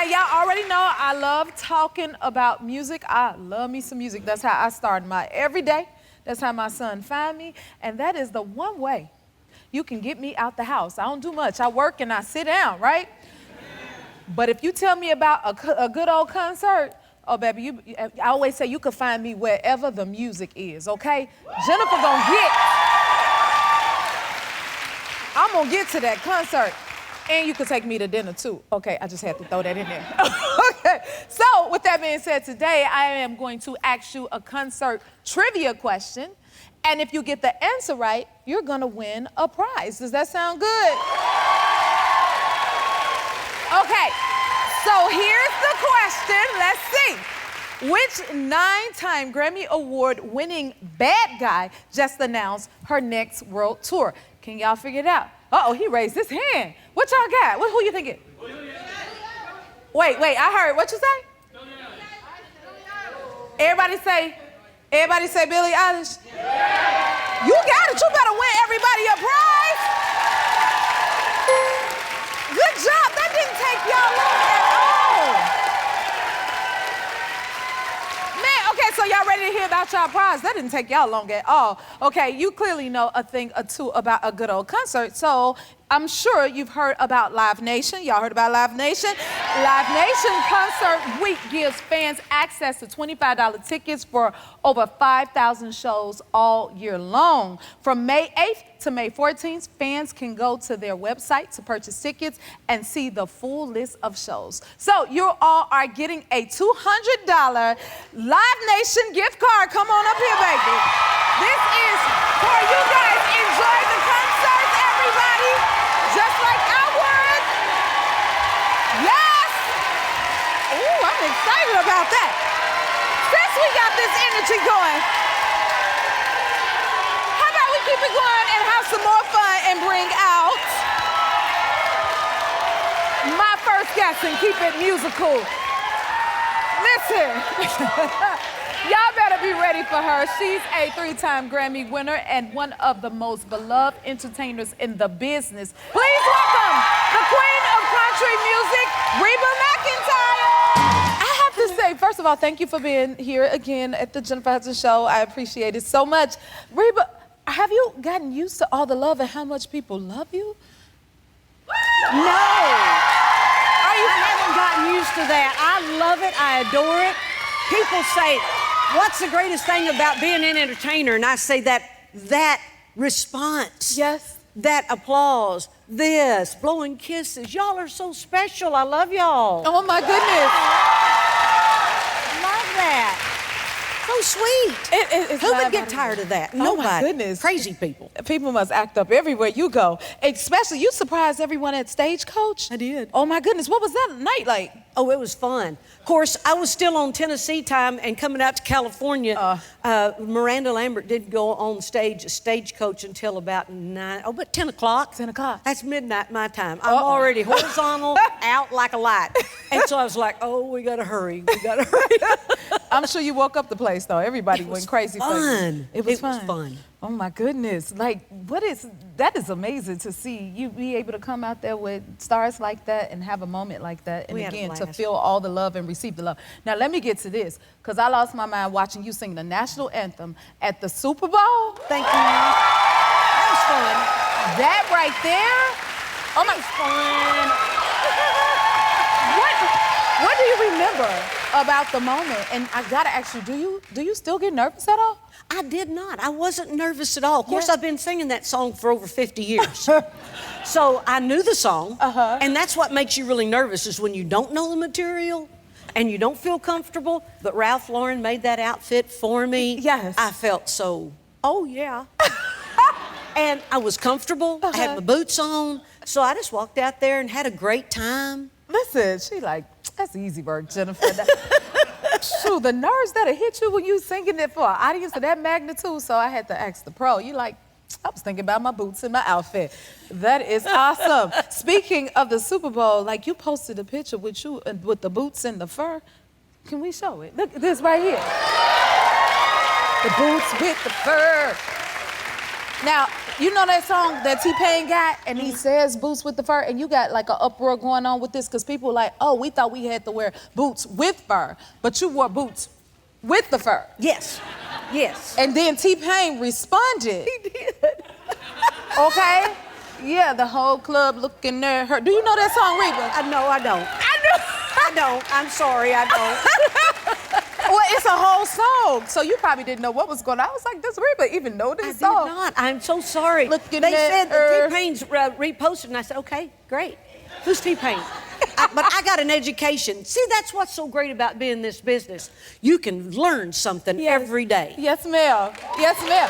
right, y'all already know I love talking about music. I love me some music. That's how I start my every day. That's how my son find me. And that is the one way you can get me out the house. I don't do much. I work and I sit down, right? But if you tell me about a good old concert, oh, baby, I always say you can find me wherever the music is, okay? Jennifer I'm gonna get to that concert. And you can take me to dinner, too. Okay, I just had to throw that in there. Okay, so with that being said, today I am going to ask you a concert trivia question. And if you get the answer right, you're gonna win a prize. Does that sound good? Okay, so here's the question. Let's see. Which 9-time Grammy Award-winning bad guy just announced her next world tour? Can y'all figure it out? Uh-oh, he raised his hand. What y'all got? Who you thinking? Wait, I heard. What you say? Everybody say Billie Eilish? Yeah. You got it. You better win everybody a prize. Good job. That didn't take y'all long at all. Man, okay, so y'all ready to hear about y'all prize? That didn't take y'all long at all. Okay, you clearly know a thing or two about a good old concert, so I'm sure you've heard about Live Nation. Y'all heard about Live Nation? Live Nation Concert Week gives fans access to $25 tickets for over 5,000 shows all year long. From May 8th to May 14th, fans can go to their website to purchase tickets and see the full list of shows. So you all are getting a $200 Live Nation gift card. Come on up here, baby. This is for you guys. Enjoy the concert, everybody. Just like I would. Yes. Ooh, I'm excited about that. Since we got this energy going, how about we keep it going and have some more fun and bring out my first guest and keep it musical. Listen. Y'all better be ready for her. She's a 3-time Grammy winner and one of the most beloved entertainers in the business. Please welcome the queen of country music, Reba McEntire. I have to say, first of all, thank you for being here again at the Jennifer Hudson Show. I appreciate it so much. Reba, have you gotten used to all the love and how much people love you? No. I haven't gotten used to that. I love it. I adore it. People say, what's the greatest thing about being an entertainer? And I say that response. Yes. That applause, this, blowing kisses. Y'all are so special. I love y'all. Oh, my goodness. Love that. So sweet. Who would get tired of that? Nobody. Oh, my goodness. Crazy people. People must act up everywhere you go. Especially, you surprised everyone at Stagecoach? I did. Oh, my goodness. What was that night like? Oh, it was fun. Of course, I was still on Tennessee time and coming out to California. Miranda Lambert didn't go on stage at Stagecoach until about 10 o'clock. 10 o'clock. That's midnight my time. I'm already horizontal, out like a light. And so I was like, oh, we gotta hurry. I'm sure you woke up the place, though. Everybody went crazy. Fun. It was fun. Oh, my goodness. Like, that is amazing to see you be able to come out there with stars like that and have a moment like that. And again, to feel all the love and receive the love. Now, let me get to this, because I lost my mind watching you sing the national anthem at the Super Bowl. Thank you. That was fun. That right there. Oh, my. What do you remember about the moment? And I gotta ask you, do you still get nervous at all? I did not. I wasn't nervous at all. Of course, I've been singing that song for over 50 years. So I knew the song. And that's what makes you really nervous, is when you don't know the material and you don't feel comfortable. But Ralph Lauren made that outfit for me. Yes. I felt so, oh yeah. And I was comfortable. I had my boots on. So I just walked out there and had a great time. Listen, she like, that's easy work, Jennifer. Shoot, the nerves that'll hit you when you singing it for an audience of that magnitude. So I had to ask the pro. You like, I was thinking about my boots and my outfit. That is awesome. Speaking of the Super Bowl, like you posted a picture with you with the boots and the fur. Can we show it? Look at this right here. The boots with the fur. Now, you know that song that T-Pain got, and he says boots with the fur, and you got like an uproar going on with this because people were like, oh, we thought we had to wear boots with fur, but you wore boots with the fur. Yes, yes. And then T-Pain responded. He did. Okay? Yeah, the whole club looking at her. Do you know that song, Reba? No, I don't. I don't. I'm sorry, I don't. Well, it's a whole song, so you probably didn't know what was going on. I was like, does Reba even know this song? I did not. I'm so sorry. Looking they at said her. that T-Pain's reposted, and I said, okay, great. Who's T-Pain? But I got an education. See, that's what's so great about being in this business. You can learn something every day. Yes, ma'am. Yes, ma'am.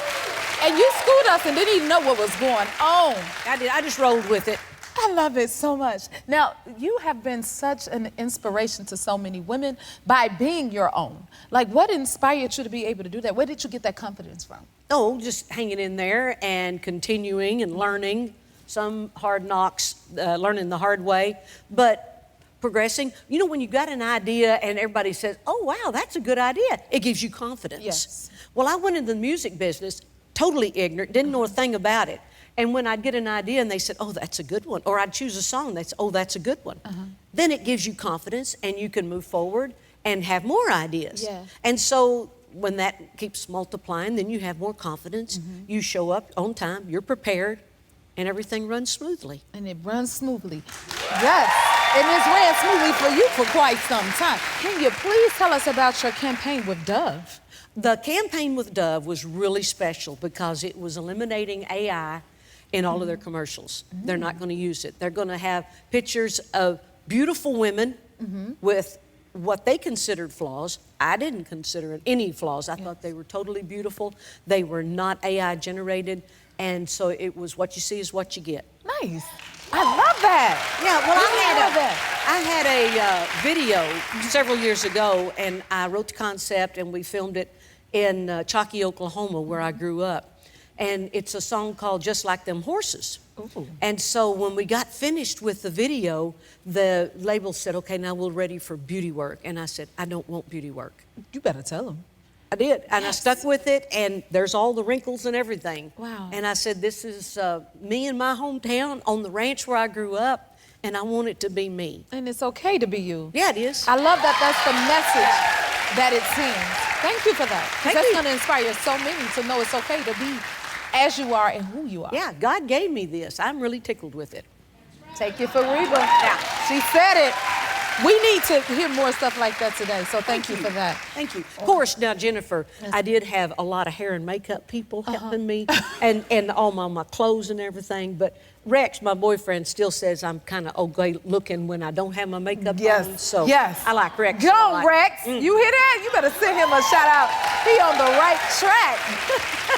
And you schooled us and didn't even know what was going on. I did. I just rolled with it. I love it so much. Now, you have been such an inspiration to so many women by being your own. Like, what inspired you to be able to do that? Where did you get that confidence from? Oh, just hanging in there and continuing and learning. Some hard knocks, learning the hard way, but progressing. You know, when you got an idea and everybody says, oh, wow, that's a good idea, it gives you confidence. Yes. Well, I went into the music business totally ignorant, didn't know a thing about it. And when I'd get an idea and they said, oh, that's a good one, or I'd choose a song, they'd say, oh, that's a good one. Then it gives you confidence and you can move forward and have more ideas. Yeah. And so when that keeps multiplying, then you have more confidence. You show up on time, you're prepared, and everything runs smoothly. And it runs smoothly. Yes. And it's ran smoothly for you for quite some time. Can you please tell us about your campaign with Dove? The campaign with Dove was really special because it was eliminating AI in all of their commercials. They're not going to use it. They're going to have pictures of beautiful women with what they considered flaws. I didn't consider any flaws. I thought they were totally beautiful. They were not AI generated. And so it was what you see is what you get. Nice. I love that. Yeah, well, I I had a video several years ago, and I wrote the concept, and we filmed it in Chalky, Oklahoma, where I grew up. And it's a song called Just Like Them Horses. Ooh. And so when we got finished with the video, the label said, okay, now we're ready for beauty work. And I said, I don't want beauty work. You better tell them. I did, and Yes. I stuck with it, and there's all the wrinkles and everything. Wow. And I said, this is me in my hometown on the ranch where I grew up, and I want it to be me. And it's okay to be you. Yeah, it is. I love that that's the message that it sends. Thank you for that. 'Cause Thank that's you. going to inspire so many to know it's okay to be as you are and who you are. Yeah, God gave me this. I'm really tickled with it. Take it for Reba. Yeah. She said it. We need to hear more stuff like that today, so thank you for that. Thank you. Of course, now, Jennifer, I did have a lot of hair and makeup people helping me, and all my clothes and everything, but Rex, my boyfriend, still says I'm kind of okay looking when I don't have my makeup on, so I like Rex. Go, a lot. Rex. You hear that? You better send him a shout out. He on the right track.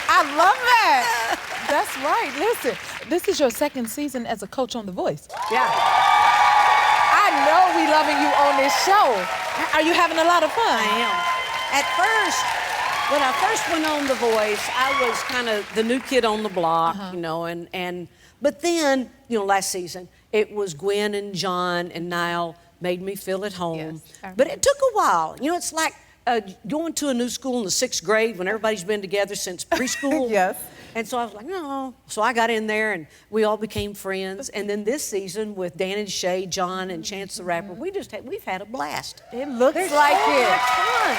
I love that. That's right. Listen, this is your second season as a coach on The Voice. Yeah. I know we loving you on this show. Are you having a lot of fun? I am. At first, when I first went on The Voice, I was kind of the new kid on the block, you know, but then, you know, last season, it was Gwen and John and Niall made me feel at home. Yes. But it took a while. You know, it's like going to a new school in the 6th grade when everybody's been together since preschool. Yes. And so I was like, no. So I got in there and we all became friends. And then this season with Dan and Shay, John and Chance the Rapper, we've had a blast. It looks There's like so it. much fun.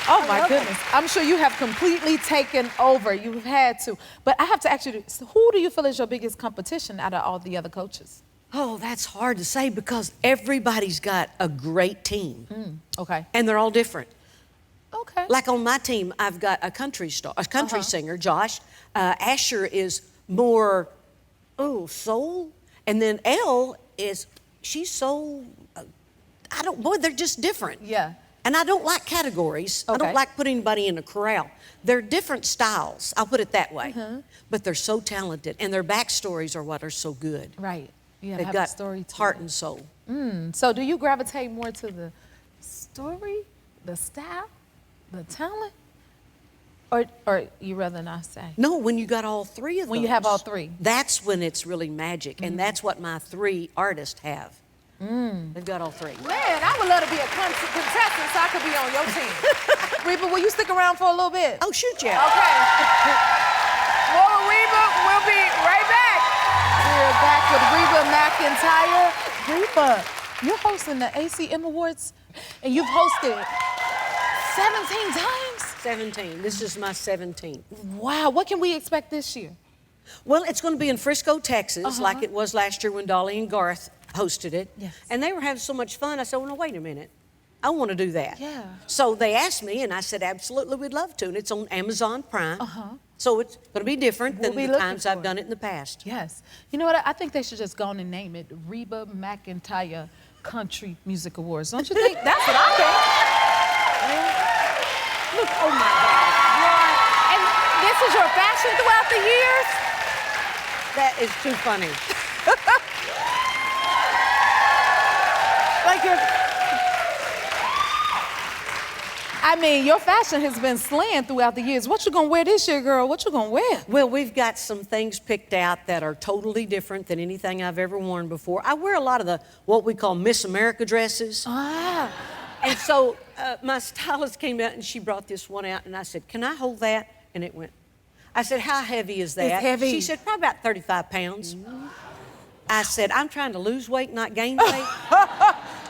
Oh I my love goodness. I'm sure you have completely taken over. You've had to. But I have to ask you, so who do you feel is your biggest competition out of all the other coaches? Oh, that's hard to say because everybody's got a great team. Okay. And they're all different. Okay. Like on my team, I've got a country singer, Josh. Asher is more, soul. And then Elle she's soul, they're just different. Yeah. And I don't like categories. I Okay. don't like putting anybody in a corral. They're different styles, I'll put it that way. But they're so talented, and their backstories are what are so good. Right. Yeah, They've have got a story to heart it. and soul. So do you gravitate more to the story, the style, the talent? Or you rather not say? No, when you got all three of those. When you have all three. That's when it's really magic, and that's what my 3 artists have. They've got all 3. Man, I would love to be a contestant so I could be on your team. Reba, will you stick around for a little bit? Oh, shoot, yeah. Okay. More Reba. We'll be right back. We're back with Reba McEntire. Reba, you're hosting the ACM Awards, and you've hosted 17 times? 17. This is my 17th. Wow, what can we expect this year? Well, it's going to be in Frisco, Texas, like it was last year when Dolly and Garth hosted it. Yes. And they were having so much fun. I said, well, no, wait a minute. I want to do that. Yeah. So they asked me, and I said, absolutely, we'd love to. And it's on Amazon Prime. So it's going to be different than the times I've done it in the past. Yes. You know what? I think they should just go on and name it Reba McEntire Country Music Awards. Don't you think? That's what I think. Look, oh my God. And this is your fashion throughout the years? That is too funny. Like your fashion has been slaying throughout the years. What you gonna wear this year, girl? What you gonna wear? Well, we've got some things picked out that are totally different than anything I've ever worn before. I wear a lot of what we call Miss America dresses. Ah. And so my stylist came out and she brought this one out and I said, can I hold that? And it went. I said, how heavy is that? It's heavy. She said, probably about 35 pounds. I said, I'm trying to lose weight, not gain weight.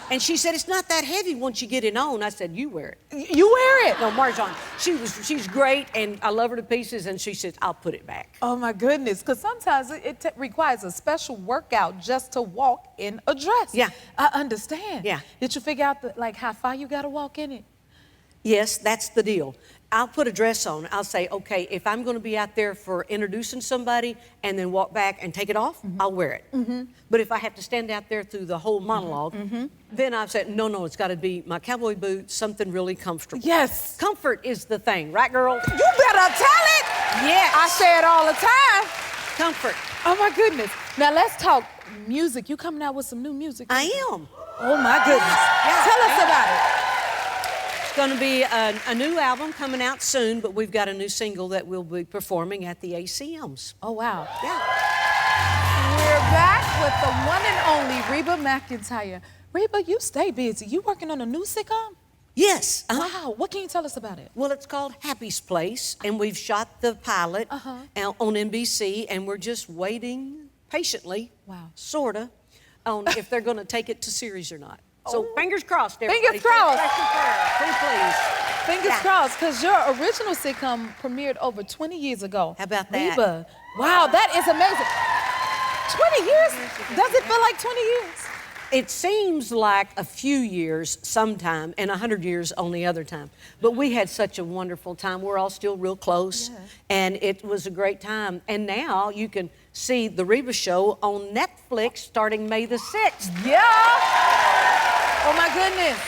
And she said, it's not that heavy once you get it on. I said, you wear it. You wear it? No, Marjan, she's great and I love her to pieces and she said, I'll put it back. Oh my goodness, because sometimes it requires a special workout just to walk in a dress. Yeah. I understand. Yeah. Did you figure out how far you gotta walk in it? Yes, that's the deal. I'll put a dress on. I'll say, okay, if I'm going to be out there for introducing somebody and then walk back and take it off, I'll wear it. But if I have to stand out there through the whole monologue, then I've said, no, it's got to be my cowboy boots, something really comfortable. Yes. Comfort is the thing, right, girl? You better tell it. Yes. I say it all the time. Comfort. Oh my goodness. Now let's talk music. You coming out with some new music? I am. Oh my goodness. Yeah, Tell us about it. It's going to be a new album coming out soon, but we've got a new single that we'll be performing at the ACMs. Oh, wow. Yeah. We're back with the one and only Reba McEntire. Reba, you stay busy. You working on a new sitcom? Yes. Wow. What can you tell us about it? Well, it's called Happy's Place, and we've shot the pilot on NBC, and we're just waiting patiently, sorta, on if they're going to take it to series or not. So fingers crossed, everybody. Fingers crossed. Pretty please. Fingers crossed, because your original sitcom premiered over 20 years ago. How about that? Reba. Wow, that is amazing. 20 years? Does it feel like 20 years? It seems like a few years sometime and 100 years on the other time. But we had such a wonderful time. We're all still real close. Yeah. And it was a great time. And now you can see The Reba Show on Netflix starting May the 6th. Yeah. Oh my goodness.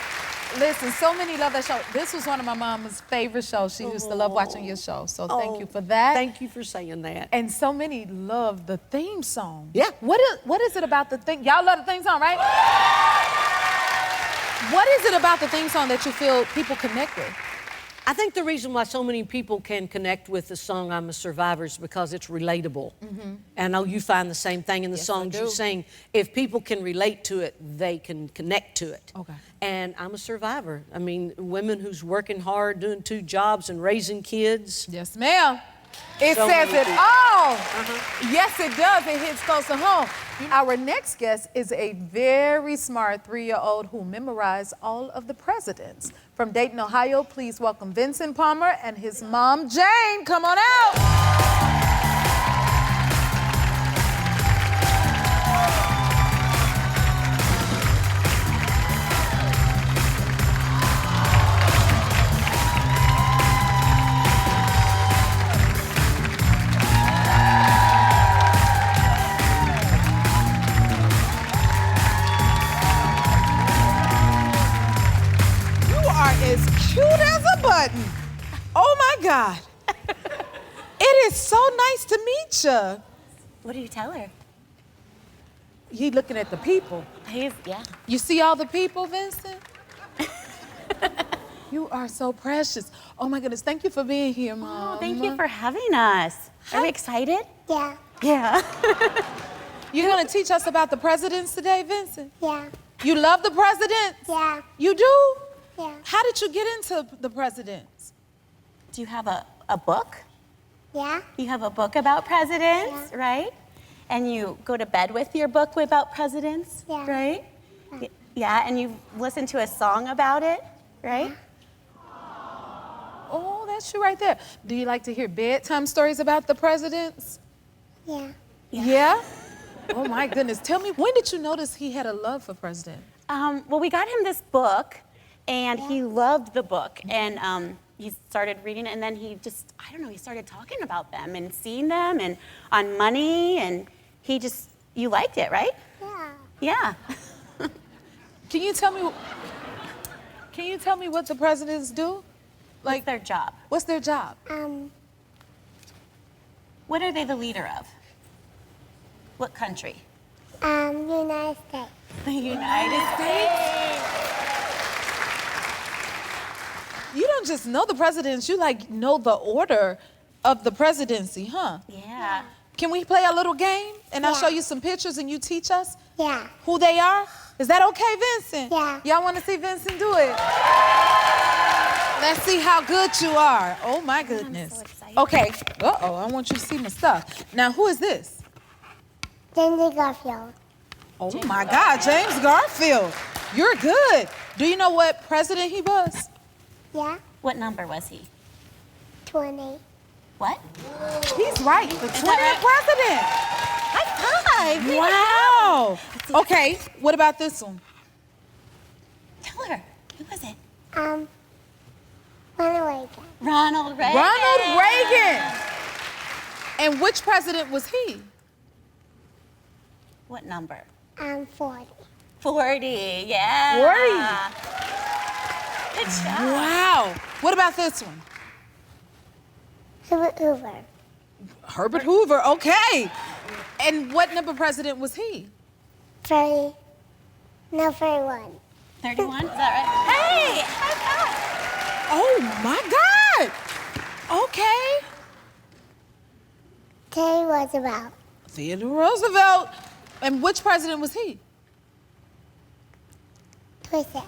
Listen, so many love that show. This was one of my mama's favorite shows. She used to love watching your show. So thank you for that. Thank you for saying that. And so many love the theme song. Yeah. What is it about the theme? Y'all love the theme song, right? What is it about the theme song that you feel people connect with? I think the reason why so many people can connect with the song I'm a Survivor is because it's relatable. And I know you find the same thing in the songs you sing. If people can relate to it, they can connect to it. Okay. And I'm a survivor. I mean, women who's working hard, doing 2 jobs and raising kids. Yes, ma'am. It So says many it people. all. Yes, it does. It hits close to home. Our next guest is a very smart 3-year-old who memorized all of the presidents. From Dayton, Ohio, please welcome Vincent Palmer and his mom, Jane. Come on out. As cute as a button. Oh my God. It is so nice to meet you. What do you tell her? He looking at the people. Yeah. You see all the people, Vincent? You are so precious. Oh my goodness, thank you for being here, Mom. Oh, thank you for having us. Are we excited? Yeah. Yeah. You're gonna teach us about the presidents today, Vincent? Yeah. You love the presidents? Yeah. You do? Yeah. How did you get into the presidents? Do you have a book? Yeah. You have a book about presidents, right? And you go to bed with your book about presidents, Yeah. right? Yeah, and you listen to a song about it, right? Oh, that's you right there. Do you like to hear bedtime stories about the presidents? Yeah. Yeah? Oh my goodness. Tell me, when did you notice he had a love for president? Well, we got him this book, and he loved the book, and he started reading it, and then he just, I don't know, he started talking about them and seeing them and on money, and he just, you liked it, right? Yeah. Yeah. Can you tell me what the presidents do? What's their job? What's their job? What are they the leader of? What country? United States. The United States. You don't just know the presidents, you like know the order of the presidency, huh? Yeah. Can we play a little game and I'll Yeah. show you some pictures and you teach us Yeah. who they are? Is that okay, Vincent? Yeah. Y'all want to see Vincent do it? Let's see how good you are. Oh my goodness. so excited. Okay. Uh-oh, I want you to see my stuff. Now, who is this? James Garfield. Oh my God, James Garfield. You're good. Do you know what president he was? Yeah. What number was he? 20. What? He's right, the 20th right? president. High five. Wow. Okay, what about this one? Tell her. Who was it? Ronald Reagan. Ronald Reagan. Ronald Reagan. And which president was he? What number? 40. 40. Yeah. 40. Good job. Wow. What about this one? Herbert Hoover. Herbert Hoover, okay. And what number president was he? 30. No, 31. 31? Is that right? Hey! High Oh my God. Okay. Teddy Roosevelt. Theodore Roosevelt. And which president was he? 26.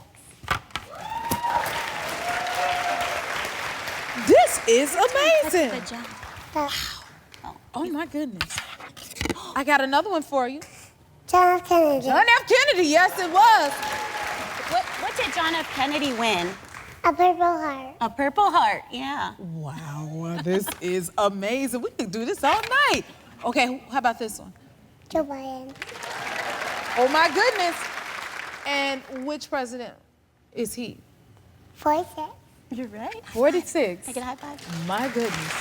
This is amazing. Good job. Oh my goodness. I got another one for you. John F. Kennedy. John F. Kennedy, yes it was. What did John F. Kennedy win? A Purple Heart. A Purple Heart, yeah. Wow, this is amazing. We could do this all night. Okay, how about this one? Joe Biden. Oh my goodness. And which president is he? 46. You're right. 46. Take a high five. My goodness.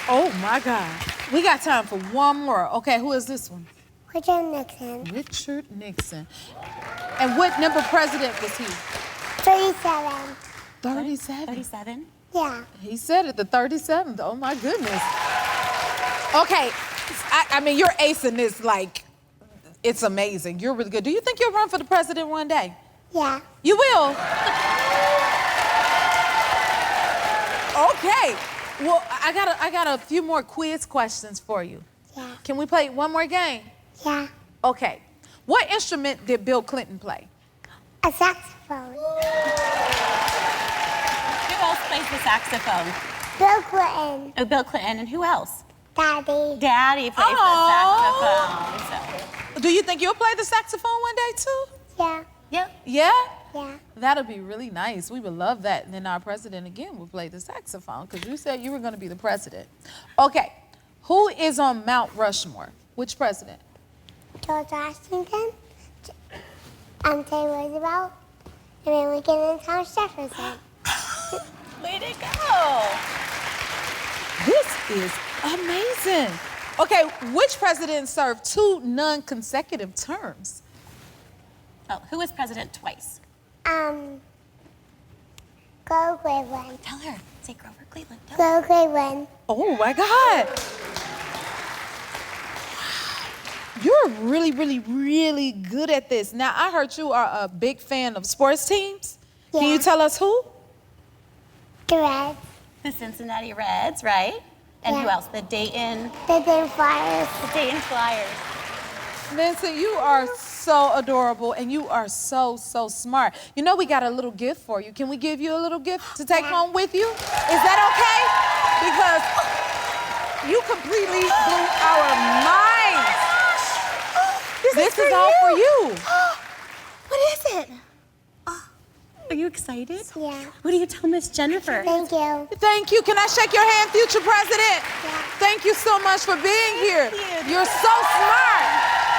Oh my God. We got time for one more. Okay, who is this one? Richard Nixon. Richard Nixon. And what number president was he? 37. 37. 37? Yeah. He said it, the 37th. Oh my goodness. Okay, I mean, you're acing this like, it's amazing. You're really good. Do you think you'll run for the president one day? Yeah. You will? Okay. Well, I got a few more quiz questions for you. Yeah. Can we play one more game? Yeah. Okay. What instrument did Bill Clinton play? A saxophone. Who else plays the saxophone? Bill Clinton. Oh, Bill Clinton. And who else? Daddy. Daddy plays Aw. the saxophone. Do you think you'll play the saxophone one day too? Yeah. Yeah. Yeah? Yeah. That'll be really nice. We would love that. And then our president again will play the saxophone because you said you were going to be the president. Okay. Who is on Mount Rushmore? Which president? George Washington. Teddy Roosevelt. And then Lincoln and Thomas Jefferson. Way to go. This is amazing. Okay, which president served 2 non-consecutive terms? Oh, who was president twice? Go Cleveland. Tell her. Say Grover Cleveland. Tell her. Go Cleveland. Oh my God. You're really, really, really good at this. Now, I heard you are a big fan of sports teams. Can you Yeah. tell us who? The Reds. The Cincinnati Reds, right? And who Yeah. else? The Dayton Flyers. Flyers. Vincent, you are so adorable and you are so, so smart. You know we got a little gift for you. Can we give you a little gift to take home with you? Is that okay? Because You completely blew our minds. This is all for you. What is it? Are you excited? Yeah. What do you tell Miss Jennifer? Thank you. Thank you. Can I shake your hand, future president? Yeah. Thank you so much for being here. you. You're so smart.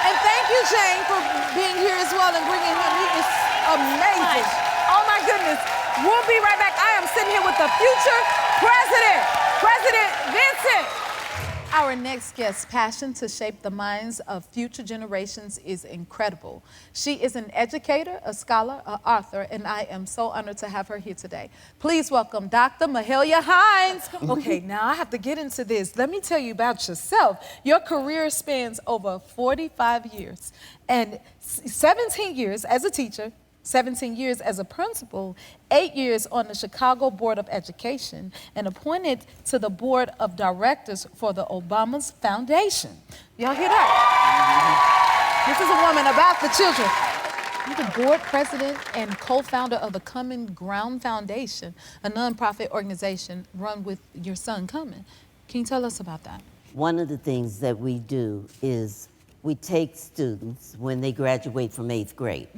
And thank you, Jane, for being here as well and bringing him. He is amazing. Oh my goodness. We'll be right back. I am sitting here with the future president, President Vincent. Our next guest's passion to shape the minds of future generations is incredible. She is an educator, a scholar, an author, and I am so honored to have her here today. Please welcome Dr. Mahalia Hines. Okay, now I have to get into this. Let me tell you about yourself. Your career spans over 45 years and 17 years as a teacher, 17 years as a principal, 8 years on the Chicago Board of Education, and appointed to the Board of Directors for the Obama's Foundation. Y'all hear that? This is a woman about the children. You're the board president and co-founder of the Common Ground Foundation, a nonprofit organization run with your son, Common. Can you tell us about that? One of the things that we do is we take students when they graduate from 8th grade,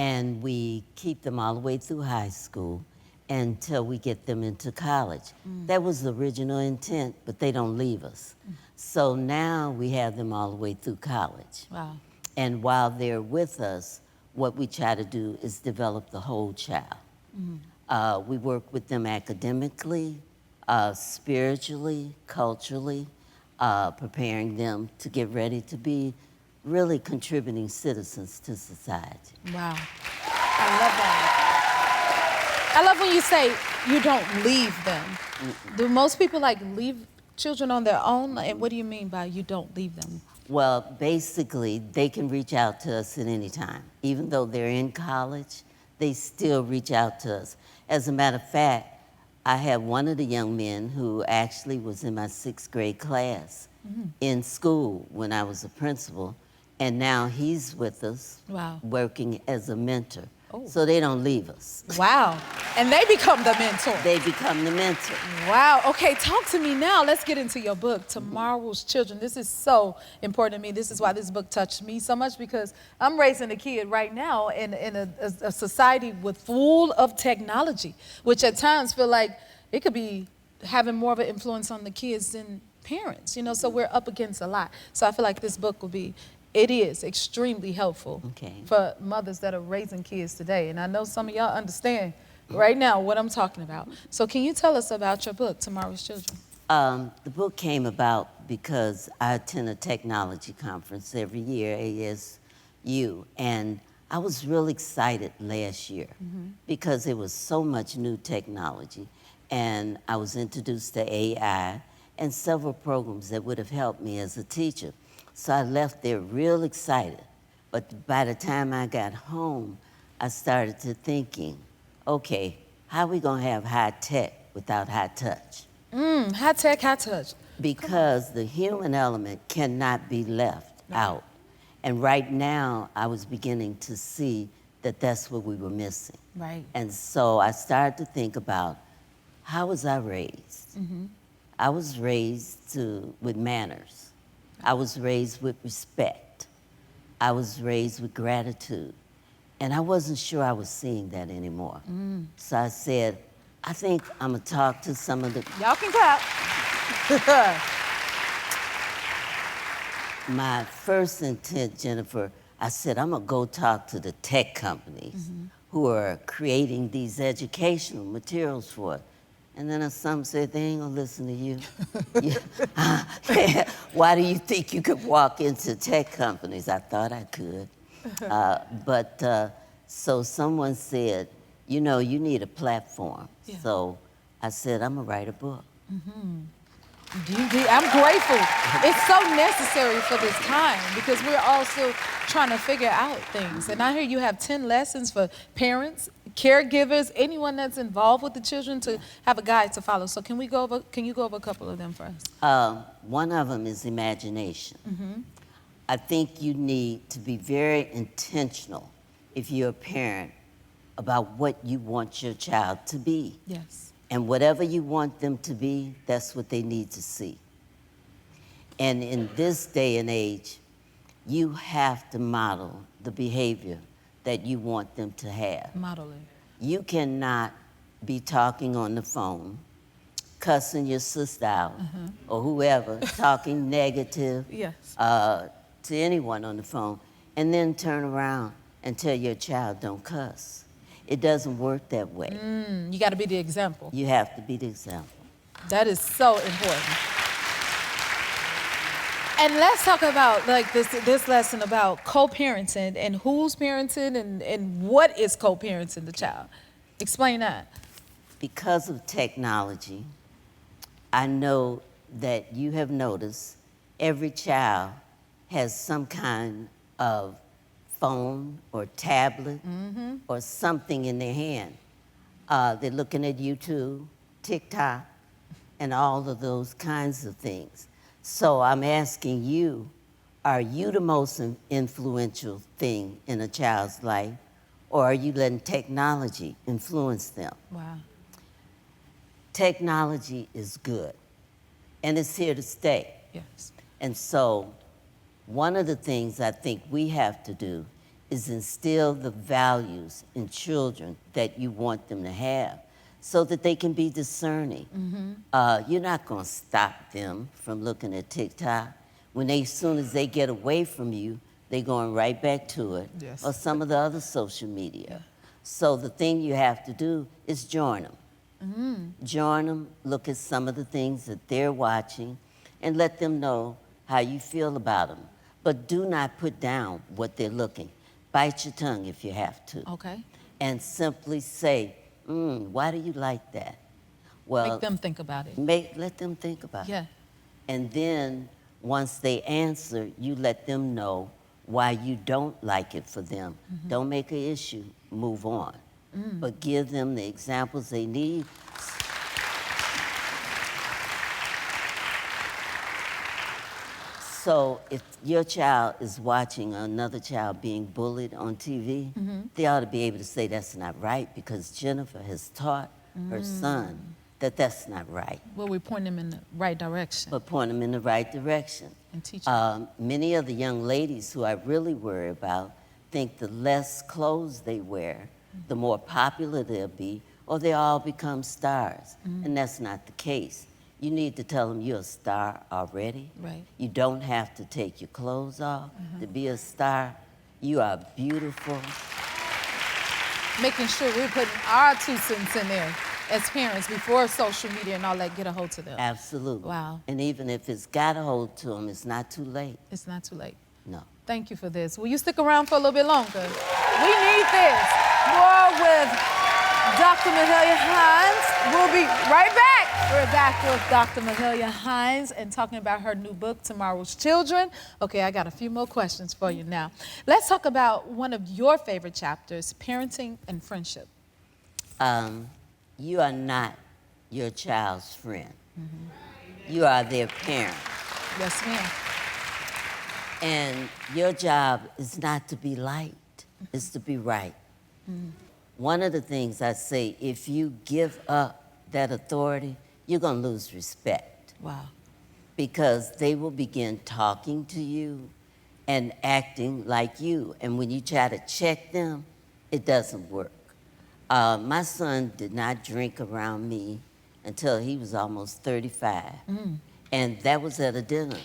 and we keep them all the way through high school until we get them into college. That was the original intent, but they don't leave us. So now we have them all the way through college. Wow. And while they're with us, what we try to do is develop the whole child. We work with them academically, spiritually, culturally, preparing them to get ready to be really contributing citizens to society. Wow. I love that. I love when you say you don't leave them. Do most people leave children on their own? And what do you mean by you don't leave them? Well, basically, they can reach out to us at any time. Even though they're in college, they still reach out to us. As a matter of fact, I have one of the young men who actually was in my 6th grade class in school when I was a principal, and now he's with us, Wow. working as a mentor. So they don't leave us. Wow. And they become the mentor. They become the mentor. Wow. Okay, talk to me now. Let's get into your book, Tomorrow's Children. This is so important to me. This is why this book touched me so much, because I'm raising a kid right now in a society full of technology, which at times feel like it could be having more of an influence on the kids than parents, so we're up against a lot. So I feel like this book it is extremely helpful for mothers that are raising kids today. And I know some of y'all understand right now what I'm talking about. So can you tell us about your book, Tomorrow's Children? The book came about because I attend a technology conference every year, ASU, and I was real excited last year because there was so much new technology, and I was introduced to AI and several programs that would have helped me as a teacher. So I left there real excited. But by the time I got home, I started to thinking, okay, how are we gonna have high tech without high touch? High tech, high touch. Because the human element cannot be left out. And right now, I was beginning to see that that's what we were missing. Right. And so I started to think about, how was I raised? I was raised with manners. I was raised with respect. I was raised with gratitude. And I wasn't sure I was seeing that anymore. So I said, I think I'm gonna talk to some of the... Y'all can clap. My first intent, Jennifer, I said, I'm gonna go talk to the tech companies who are creating these educational materials for it. And then some said, they ain't gonna listen to you. Why do you think you could walk into tech companies? I thought I could. So someone said, you need a platform. Yeah. So I said, I'm gonna write a book. I'm grateful. It's so necessary for this time because we're all still trying to figure out things. And I hear you have 10 lessons for parents, caregivers, anyone that's involved with the children to have a guide to follow. So can you go over a couple of them for us? One of them is imagination. I think you need to be very intentional if you're a parent about what you want your child to be. Yes. And whatever you want them to be, that's what they need to see. And in this day and age, you have to model the behavior that you want them to have. Modeling. You cannot be talking on the phone, cussing your sister out, or whoever, talking negative Yes. to anyone on the phone, and then turn around and tell your child don't cuss. It doesn't work that way. You got to be the example. You have to be the example. That is so important. And let's talk about like this lesson about co-parenting and who's parenting and what is co-parenting the child. Explain that. Because of technology, I know that you have noticed every child has some kind of phone or tablet or something in their hand. They're looking at YouTube, TikTok, and all of those kinds of things. So I'm asking you, are you the most influential thing in a child's life, or are you letting technology influence them? Wow. Technology is good, and it's here to stay. Yes. And so one of the things I think we have to do is instill the values in children that you want them to have so that they can be discerning. You're not going to stop them from looking at TikTok. As soon as they get away from you, they're going right back to it, Yes. or some of the other social media. So the thing you have to do is join them. Join them, look at some of the things that they're watching, and let them know how you feel about them. But do not put down what they're looking. Bite your tongue if you have to. Okay. And simply say, why do you like that? Well, Make them think about it. Let them think about Yeah. it. And then once they answer, you let them know why you don't like it for them. Don't make an issue, move on. But give them the examples they need. So if your child is watching another child being bullied on TV, they ought to be able to say that's not right, because Jennifer has taught her son that that's not right. Well, we point them in the right direction But point them in the right direction. and teach them. Many of the young ladies who I really worry about think the less clothes they wear, the more popular they'll be, or they all become stars. And that's not the case. You need to tell them you're a star already. Right. You don't have to take your clothes off to be a star. You are beautiful. Making sure we're putting our 2 cents in there as parents before social media and all that get a hold to them. Absolutely. Wow. And even if it's got a hold to them, it's not too late. It's not too late. No. Thank you for this. Will you stick around for a little bit longer? We need this. More with Dr. Mahalia Hines. We'll be right back. We're back with Dr. Mahalia Hines and talking about her new book, Tomorrow's Children. Okay, I got a few more questions for you now. Let's talk about one of your favorite chapters, parenting and friendship. You are not your child's friend. You are their parent. Yes, ma'am. And your job is not to be liked, it's to be right. One of the things I say, if you give up that authority, you're going to lose respect. Wow. Because they will begin talking to you and acting like you. And when you try to check them, it doesn't work. My son did not drink around me until he was almost 35. And that was at a dinner.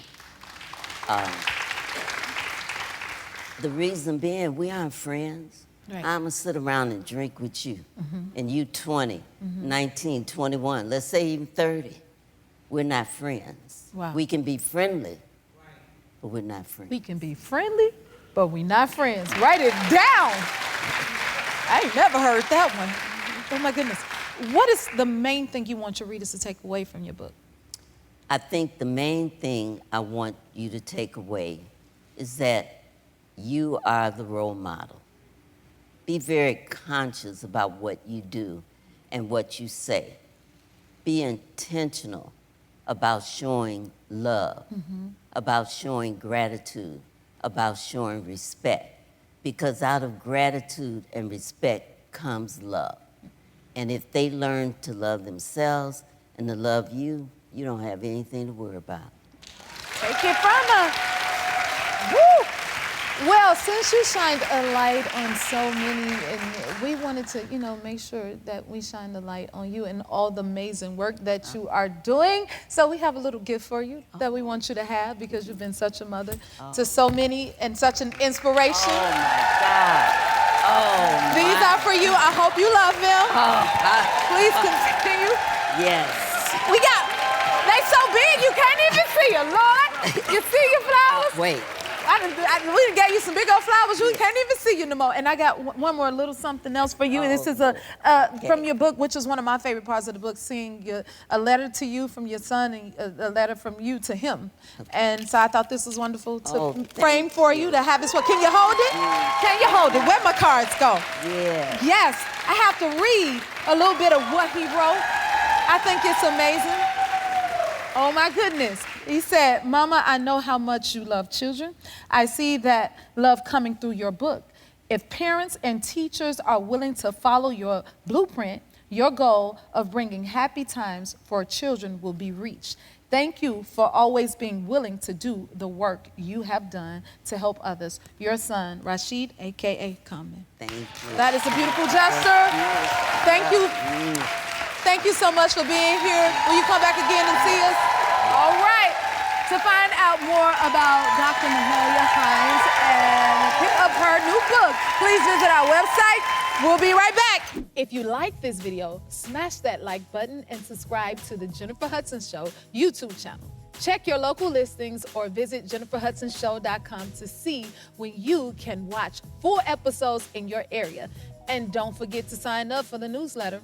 The reason being, we aren't friends. Right. I'm gonna sit around and drink with you. And you 20, 19, 21, let's say even 30. We're not friends. Wow. We can be friendly, but we're not friends. We can be friendly, but we not friends. Write it down. I ain't never heard that one. Oh my goodness. What is the main thing you want your readers to take away from your book? I think the main thing I want you to take away is that you are the role model. Be very conscious about what you do and what you say. Be intentional about showing love, about showing gratitude, about showing respect. Because out of gratitude and respect comes love. And if they learn to love themselves and to love you, you don't have anything to worry about. Take take it from her. Woo! Well, since you shined a light on so many, and we wanted to, make sure that we shine the light on you and all the amazing work that you are doing. So we have a little gift for you that we want you to have because you've been such a mother to so many and such an inspiration. Oh my God. Oh my. These are for you. I hope you love them. Please continue. Yes. They so big you can't even see them, Lord. You see your flowers? Wait. We gave you some big old flowers. We can't even see you no more. And I got one more little something else for you. And this is from your book, which is one of my favorite parts of the book, seeing a letter to you from your son and a letter from you to him. Okay. And so I thought this was wonderful to frame for you to have this one. Can you hold it? Can you hold it? Where my cards go? Yeah. Yes. I have to read a little bit of what he wrote. I think it's amazing. Oh my goodness. He said, Mama, I know how much you love children. I see that love coming through your book. If parents and teachers are willing to follow your blueprint, your goal of bringing happy times for children will be reached. Thank you for always being willing to do the work you have done to help others. Your son, Rashid, a.k.a. Common. Thank you. That is a beautiful gesture. Thank you. Thank you so much for being here. Will you come back again and see us? All right. To find out more about Dr. Mahalia Hines and pick up her new book, please visit our website. We'll be right back. If you like this video, smash that like button and subscribe to the Jennifer Hudson Show YouTube channel. Check your local listings or visit jenniferhudsonshow.com to see when you can watch full episodes in your area. And don't forget to sign up for the newsletter.